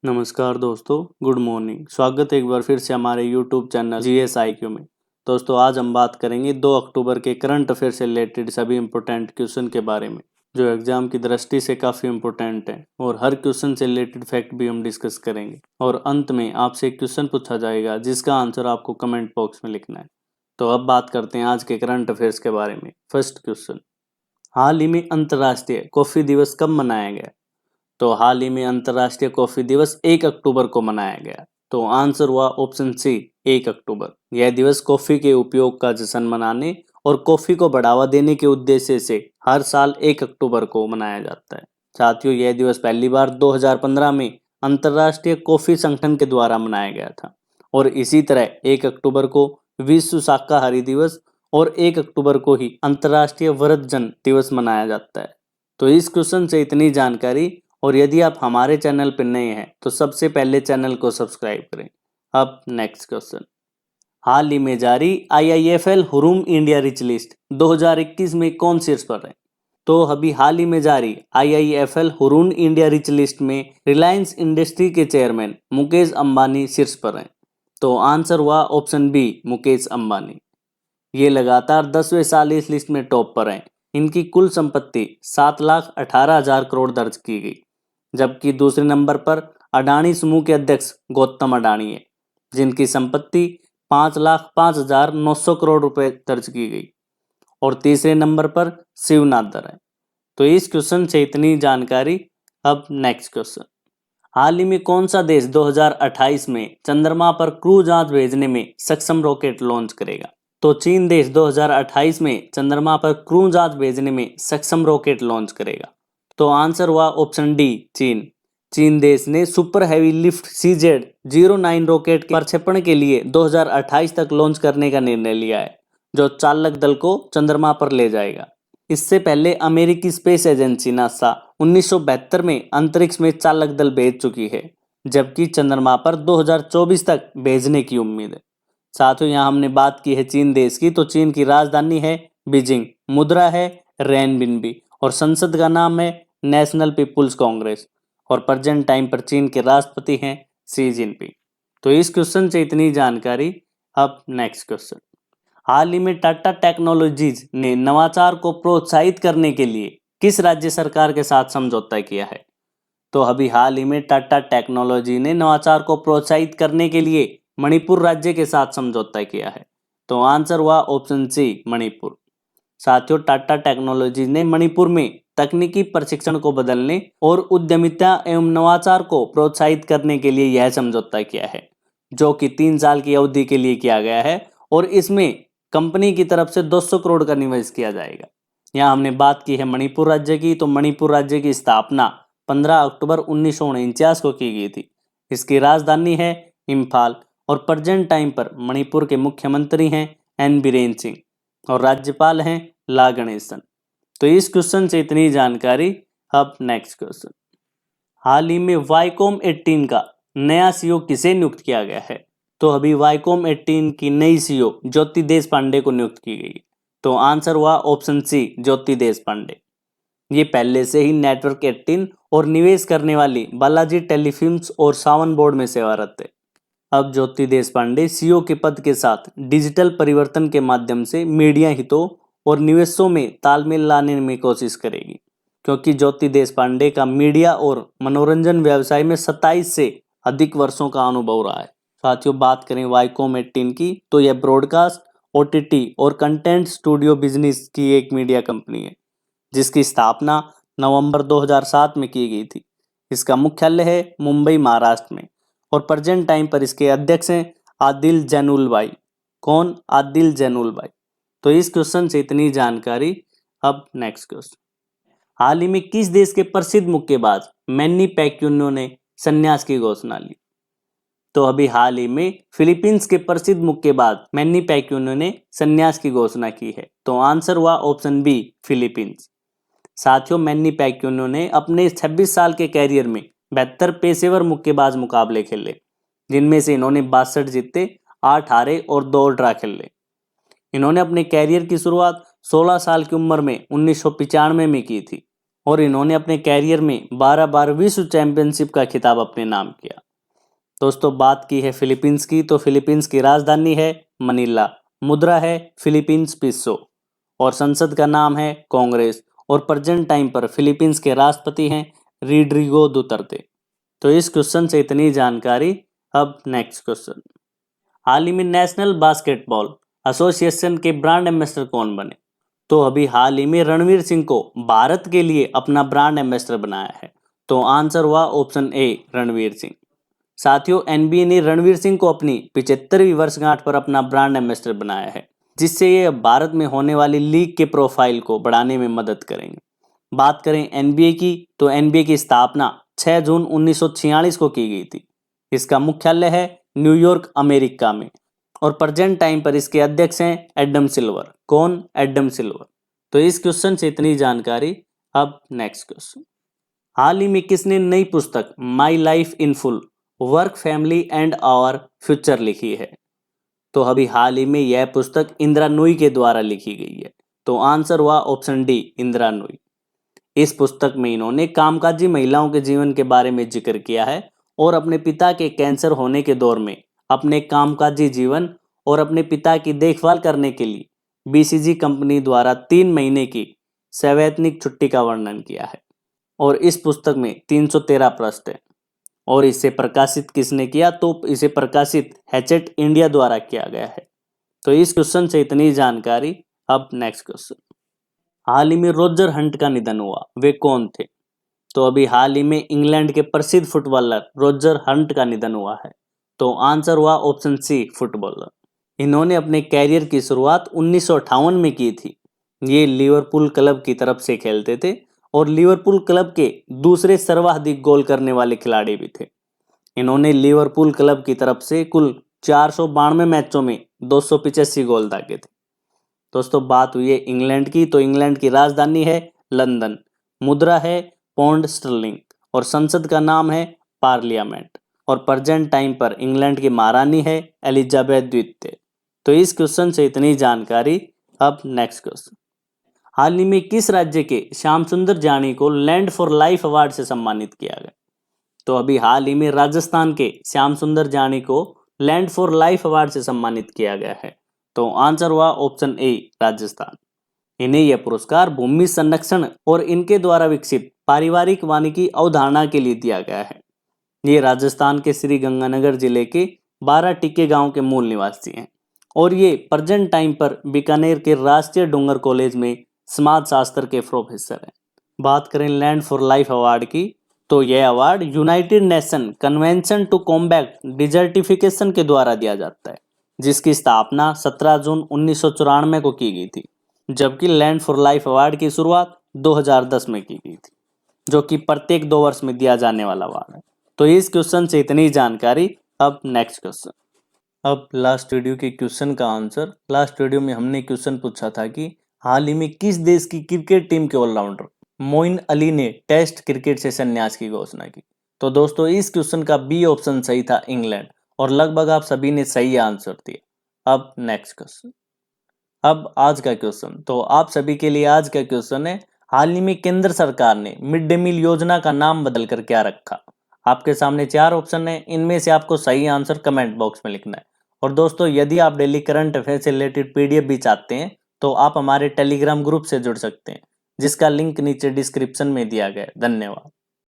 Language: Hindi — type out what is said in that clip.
नमस्कार दोस्तों, गुड मॉर्निंग। स्वागत है एक बार फिर से हमारे यूट्यूब चैनल जीएस IQ में। दोस्तों, आज हम बात करेंगे 2 अक्टूबर के करंट अफेयर से रिलेटेड सभी इंपॉर्टेंट क्वेश्चन के बारे में, जो एग्जाम की दृष्टि से काफ़ी इंपॉर्टेंट है। और हर क्वेश्चन से रिलेटेड फैक्ट भी हम डिस्कस करेंगे। और अंत में आपसे एक क्वेश्चन पूछा जाएगा जिसका आंसर आपको कमेंट बॉक्स में लिखना है। तो अब बात करते हैं आज के करंट अफेयर्स के बारे में। फर्स्ट क्वेश्चन, हाल ही में अंतर्राष्ट्रीय कॉफ़ी दिवस कब मनाया गया? तो हाल ही में अंतर्राष्ट्रीय कॉफी दिवस 1 अक्टूबर को मनाया गया। तो आंसर हुआ ऑप्शन सी 1 अक्टूबर। यह दिवस कॉफी के उपयोग का जश्न मनाने और कॉफी को बढ़ावा देने के उद्देश्य से हर साल 1 अक्टूबर को मनाया जाता है। साथियों, यह दिवस पहली बार 2015 में अंतर्राष्ट्रीय कॉफी संगठन के द्वारा मनाया गया था। और इसी तरह 1 अक्टूबर को विश्व शाकाहारी दिवस और 1 अक्टूबर को ही अंतर्राष्ट्रीय वृद्धजन दिवस मनाया जाता है। तो इस क्वेश्चन से इतनी जानकारी। और यदि आप हमारे चैनल पर नए हैं तो सबसे पहले चैनल को सब्सक्राइब करें। अब नेक्स्ट क्वेश्चन, हाल ही में जारी IIFL हुरूम इंडिया रिच लिस्ट 2021 में कौन शीर्ष पर है? तो अभी हाल ही में जारी IIFL Hurun India rich list में रिलायंस इंडस्ट्री के चेयरमैन मुकेश अंबानी शीर्ष पर हैं। तो आंसर हुआ ऑप्शन बी मुकेश अंबानी। ये लगातार 10वें साल इस लिस्ट में टॉप पर हैं। इनकी कुल संपत्ति 7,18,000 करोड़ दर्ज की गई, जबकि दूसरे नंबर पर अडानी समूह के अध्यक्ष गौतम अडानी है, जिनकी संपत्ति 5,05,900 करोड़ रुपए दर्ज की गई। और तीसरे नंबर पर शिव नादर है। तो इस क्वेश्चन से इतनी जानकारी। अब नेक्स्ट क्वेश्चन, हाल ही में कौन सा देश 2028 में चंद्रमा पर क्रू जांच भेजने में सक्षम रॉकेट लॉन्च करेगा? तो चीन देश 2028 में चंद्रमा पर क्रू जांच भेजने में सक्षम रॉकेट लॉन्च करेगा। तो आंसर हुआ ऑप्शन डी चीन। चीन देश ने super heavy lift CZ-09 rocket के प्रक्षेपण के लिए 2028 तक लॉन्च करने का निर्णय लिया है, जो चालक दल को चंद्रमा पर ले जाएगा। इससे पहले अमेरिकी स्पेस एजेंसी नासा 1972 में अंतरिक्ष में चालक दल भेज चुकी है, जबकि चंद्रमा पर 2024 तक भेजने की उम्मीद है। साथियों, यहाँ हमने बात की है चीन देश की। तो चीन की राजधानी है बीजिंग, मुद्रा है रेनबिनबी और संसद का नाम है नेशनल पीपुल्स कांग्रेस। और प्रेजेंट टाइम पर चीन के राष्ट्रपति हैं शी जिनपिंग। तो इस क्वेश्चन से इतनी जानकारी। अब नेक्स्ट क्वेश्चन, हाल ही में टाटा टेक्नोलॉजीज ने नवाचार को प्रोत्साहित करने के लिए किस राज्य सरकार के साथ समझौता किया है? तो अभी हाल ही में टाटा टेक्नोलॉजी ने नवाचार को प्रोत्साहित करने के लिए मणिपुर राज्य के साथ समझौता किया है। तो आंसर हुआ ऑप्शन सी मणिपुर। साथियों, टाटा टेक्नोलॉजी ने मणिपुर में तकनीकी प्रशिक्षण को बदलने और उद्यमिता एवं नवाचार को प्रोत्साहित करने के लिए यह समझौता किया है, जो कि 3 साल की अवधि के लिए किया गया है। और इसमें कंपनी की तरफ से 200 करोड़ का निवेश किया जाएगा। यहाँ हमने बात की है मणिपुर राज्य की। तो मणिपुर राज्य की स्थापना 15 अक्टूबर 1949 को की गई थी। इसकी राजधानी है इम्फाल। और प्रेजेंट टाइम पर मणिपुर के मुख्यमंत्री हैं एन बीरेन सिंह और राज्यपाल हैं ला गणेशन। तो इस क्वेश्चन से इतनी जानकारी। अब नेक्स्ट क्वेश्चन, हाल ही में वाईकॉम 18 का नया CEO किसे नियुक्त किया गया है? तो अभी वाईकॉम 18 की नई CEO ज्योति देशपांडे को नियुक्त की गई। तो आंसर हुआ ऑप्शन सी ज्योति देशपांडे। ये पहले से ही नेटवर्क 18 और निवेश करने वाली बालाजी टेलीफिल्म्स और सावन बोर्ड में सेवारत है। अब ज्योति देशपांडे CEO के पद के साथ डिजिटल परिवर्तन के माध्यम से मीडिया हितों और निवेशों में तालमेल लाने में कोशिश करेगी, क्योंकि ज्योति देशपांडे का मीडिया और मनोरंजन व्यवसाय में 27 से अधिक वर्षों का अनुभव रहा है। साथियों, बात करें वाईकॉम 18 की, तो यह ब्रॉडकास्ट, OTT और कंटेंट स्टूडियो बिजनेस की एक मीडिया कंपनी है, जिसकी स्थापना नवंबर 2007 में की गई थी। इसका मुख्यालय है मुंबई, महाराष्ट्र में। और प्रेजेंट टाइम पर इसके अध्यक्ष हैं आदिल जैनुल भाई। कौन? आदिल जैनुल भाई। तो इस क्वेश्चन से इतनी जानकारी। अब नेक्स्ट क्वेश्चन, हाल ही में किस देश के प्रसिद्ध मुक्केबाज मैनी पैक्यूनो ने संन्यास की घोषणा ली? तो अभी हाल ही में फिलीपींस के प्रसिद्ध मुक्केबाज मैनी पैक्यूनो ने संन्यास की घोषणा की है। तो आंसर हुआ ऑप्शन बी फिलीपींस। साथियों, मैनी पैक्यूनो ने अपने 26 साल के कैरियर में 72 पेशेवर मुक्केबाज मुकाबले खेले, जिनमें से इन्होंने 62 जीते, 8 हारे और 2 ड्रा खेले। इन्होंने अपने कैरियर की शुरुआत 16 साल की उम्र में 1995 में की थी। और इन्होंने अपने कैरियर में 12 बार विश्व चैंपियनशिप का खिताब अपने नाम किया। दोस्तों बात की है फिलीपींस की, तो फिलीपींस की राजधानी है मनीला, मुद्रा है फिलीपींस पिसो और संसद का नाम है कांग्रेस और प्रेजेंट टाइम पर फिलीपींस के राष्ट्रपति हैं रोड्रिगो दुतर्ते। तो इस क्वेश्चन से इतनी जानकारी। अब नेक्स्ट क्वेश्चन, हाल ही में नेशनल बास्केटबॉल एसोसिएशन के ब्रांड एम्बेसडर कौन बने? तो अभी हाल ही में रणवीर सिंह को भारत के लिए अपना ब्रांड एम्बेसडर बनाया है। तो आंसर हुआ ऑप्शन ए रणवीर सिंह। साथियों एनबीए ने रणवीर सिंह को अपनी 75वीं वर्षगांठ पर अपना ब्रांड एम्बेसडर बनाया है, जिससे ये भारत में होने वाली लीग के प्रोफाइल को बढ़ाने में मदद करेंगे। बात करें एनबीए की, तो एनबीए की स्थापना 6 जून 1946 को की गई थी। इसका मुख्यालय है न्यूयॉर्क अमेरिका में और प्रेजेंट टाइम पर इसके अध्यक्ष हैं एडम सिल्वर। कौन? Adam silver. तो इस क्वेश्चन से इतनी जानकारी। अब नेक्स्ट क्वेश्चन, हाल ही में किसने नई पुस्तक my life in full work family and our future लिखी है? तो अभी हाल ही में यह पुस्तक इंदिरा नूई के द्वारा लिखी गई है। तो आंसर हुआ ऑप्शन डी इंदिरा नूई। इस पुस्तक में इन्होंने कामकाजी महिलाओं के जीवन के बारे में जिक्र किया है और अपने पिता के कैंसर होने के दौर में अपने कामकाजी जीवन और अपने पिता की देखभाल करने के लिए बीसीजी कंपनी द्वारा 3 महीने की सवैतनिक छुट्टी का वर्णन किया है और इस पुस्तक में 313 पृष्ठ है। और इसे प्रकाशित किसने किया? तो इसे प्रकाशित हैचेट इंडिया द्वारा किया गया है। तो इस क्वेश्चन से इतनी जानकारी। अब नेक्स्ट क्वेश्चन, हाल ही में रोजर हंट का निधन हुआ, वे कौन थे? तो अभी हाल ही में इंग्लैंड के प्रसिद्ध फुटबॉलर रोजर हंट का निधन हुआ है। तो आंसर हुआ ऑप्शन सी फुटबॉलर। इन्होंने अपने कैरियर की शुरुआत 1958 में की थी। ये लिवरपूल क्लब की तरफ से खेलते थे और लिवरपूल क्लब के दूसरे सर्वाधिक गोल करने वाले खिलाड़ी भी थे। इन्होंने लिवरपूल क्लब की तरफ से कुल 492 मैचों में 285 गोल दागे थे। दोस्तों बात हुई है इंग्लैंड की, तो इंग्लैंड की राजधानी है लंदन, मुद्रा है पौंड स्टर्लिंग और संसद का नाम है पार्लियामेंट और प्रेजेंट टाइम पर इंग्लैंड की महारानी है एलिजाबेथ द्वितीय। तो इस क्वेश्चन से इतनी जानकारी। अब नेक्स्ट क्वेश्चन, हाल ही में किस राज्य के श्याम सुंदर जानी को लैंड फॉर लाइफ अवार्ड से सम्मानित किया गया? तो अभी हाल ही में राजस्थान के श्याम सुंदर जानी को लैंड फॉर लाइफ अवार्ड से सम्मानित किया गया है। तो आंसर हुआ ऑप्शन ए राजस्थान। इन्हें यह पुरस्कार भूमि संरक्षण और इनके द्वारा विकसित पारिवारिक वानिकी अवधारणा के लिए दिया गया है। ये राजस्थान के श्री गंगानगर जिले के 12 टिक्के गांव के मूल निवासी हैं और ये प्रेजेंट टाइम पर बीकानेर के राष्ट्रीय डूंगर कॉलेज में समाज शास्त्र के प्रोफेसर हैं। बात करें लैंड फॉर लाइफ अवार्ड की, तो यह award United Nation Convention to Combat Desertification के द्वारा दिया जाता है, जिसकी स्थापना 17 जून 1994 को की गई थी, जबकि लैंड फॉर लाइफ अवार्ड की शुरुआत 2010 में की गई थी, जो कि प्रत्येक 2 वर्ष में दिया जाने वाला अवार्ड है। तो इस क्वेश्चन से इतनी जानकारी। अब नेक्स्ट क्वेश्चन, अब लास्ट वीडियो के क्वेश्चन का आंसर। लास्ट वीडियो में हमने क्वेश्चन पूछा था कि हाल ही में किस देश की क्रिकेट टीम के ऑलराउंडर मोइन अली ने टेस्ट क्रिकेट से संन्यास की घोषणा की? तो दोस्तों इस क्वेश्चन का बी ऑप्शन सही था, इंग्लैंड, और लगभग आप सभी ने सही आंसर दिया। अब नेक्स्ट क्वेश्चन, अब आज का क्वेश्चन, तो आप सभी के लिए आज का क्वेश्चन है, हाल ही में केंद्र सरकार ने मिड डे मील योजना का नाम बदलकर क्या रखा? आपके सामने 4 ऑप्शन है, इनमें से आपको सही आंसर कमेंट बॉक्स में लिखना है। और दोस्तों यदि आप डेली करंट अफेयर से रिलेटेड पीडीएफ भी चाहते हैं तो आप हमारे टेलीग्राम ग्रुप से जुड़ सकते हैं, जिसका लिंक नीचे डिस्क्रिप्शन में दिया गया है। धन्यवाद।